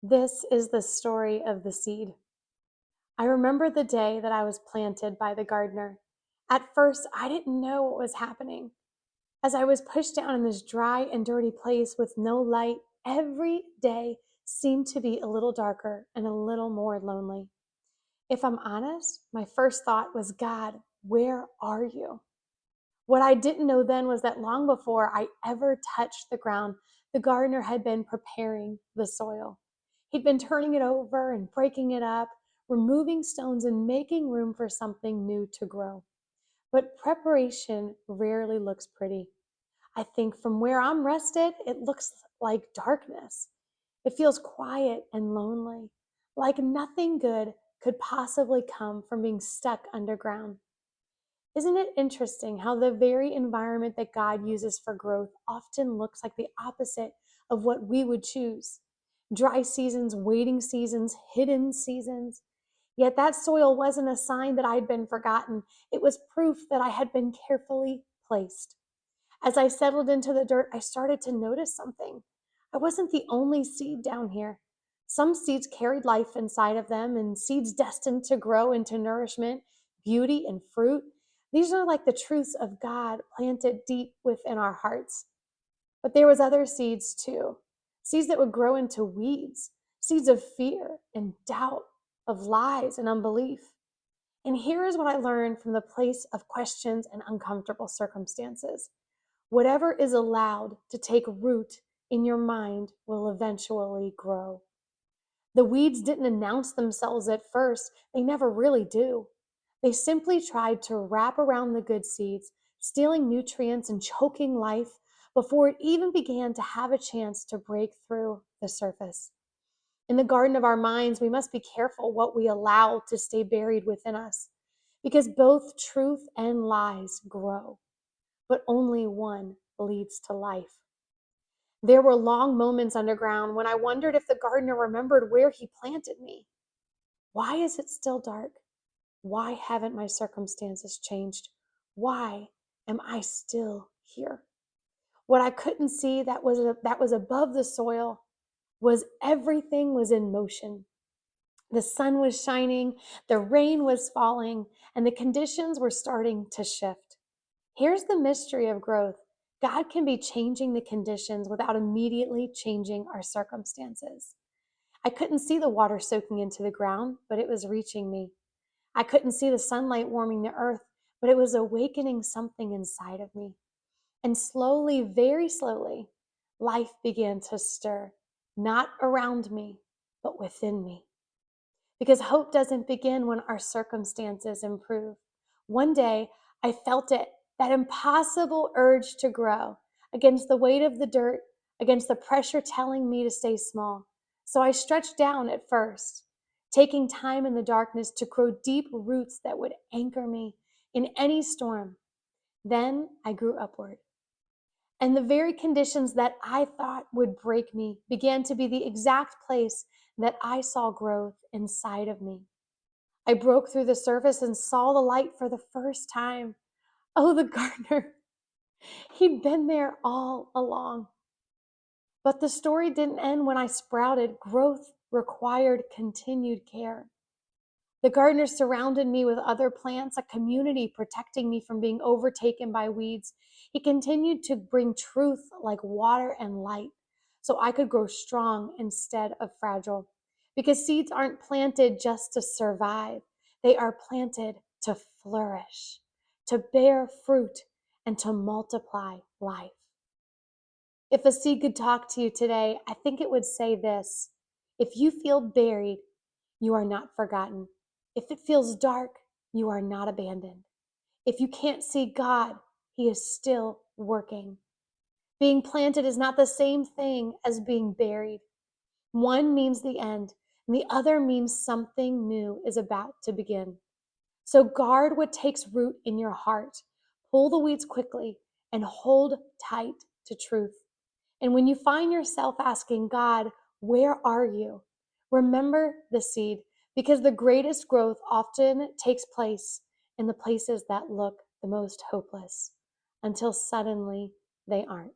This is the story of the seed. I remember the day that I was planted by the gardener. At first, I didn't know what was happening. As I was pushed down in this dry and dirty place with no light, every day seemed to be a little darker and a little more lonely. If I'm honest, my first thought was, God, where are you? What I didn't know then was that long before I ever touched the ground, the gardener had been preparing the soil. He'd been turning it over and breaking it up, removing stones and making room for something new to grow. But preparation rarely looks pretty. I think from where I'm rested, it looks like darkness. It feels quiet and lonely, like nothing good could possibly come from being stuck underground. Isn't it interesting how the very environment that God uses for growth often looks like the opposite of what we would choose? Dry seasons, waiting seasons, hidden seasons. Yet that soil wasn't a sign that I'd been forgotten. It was proof that I had been carefully placed. As I settled into the dirt, I started to notice something. I wasn't the only seed down here. Some seeds carried life inside of them, and seeds destined to grow into nourishment, beauty, and fruit. These are like the truths of God planted deep within our hearts. But there was other seeds too. Seeds that would grow into weeds, seeds of fear and doubt, of lies and unbelief. And here is what I learned from the place of questions and uncomfortable circumstances. Whatever is allowed to take root in your mind will eventually grow. The weeds didn't announce themselves at first. They never really do. They simply tried to wrap around the good seeds, stealing nutrients and choking life before it even began to have a chance to break through the surface. In the garden of our minds, we must be careful what we allow to stay buried within us, because both truth and lies grow, but only one leads to life. There were long moments underground when I wondered if the gardener remembered where he planted me. Why is it still dark? Why haven't my circumstances changed? Why am I still here? What I couldn't see that was above the soil was everything was in motion. The sun was shining, the rain was falling, and the conditions were starting to shift. Here's the mystery of growth. God can be changing the conditions without immediately changing our circumstances. I couldn't see the water soaking into the ground, but it was reaching me. I couldn't see the sunlight warming the earth, but it was awakening something inside of me. And slowly, very slowly, life began to stir, not around me, but within me. Because hope doesn't begin when our circumstances improve. One day, I felt it, that impossible urge to grow against the weight of the dirt, against the pressure telling me to stay small. So I stretched down at first, taking time in the darkness to grow deep roots that would anchor me in any storm. Then I grew upward. And the very conditions that I thought would break me began to be the exact place that I saw growth inside of me. I broke through the surface and saw the light for the first time. Oh, the gardener, he'd been there all along. But the story didn't end when I sprouted. Growth required continued care. The gardener surrounded me with other plants, a community protecting me from being overtaken by weeds. He continued to bring truth like water and light so I could grow strong instead of fragile. Because seeds aren't planted just to survive, they are planted to flourish, to bear fruit, and to multiply life. If a seed could talk to you today, I think it would say this: if you feel buried, you are not forgotten. If it feels dark, you are not abandoned. If you can't see God, He is still working. Being planted is not the same thing as being buried. One means the end, and the other means something new is about to begin. So guard what takes root in your heart. Pull the weeds quickly and hold tight to truth. And when you find yourself asking God, where are you? Remember the seed, because the greatest growth often takes place in the places that look the most hopeless until suddenly they aren't.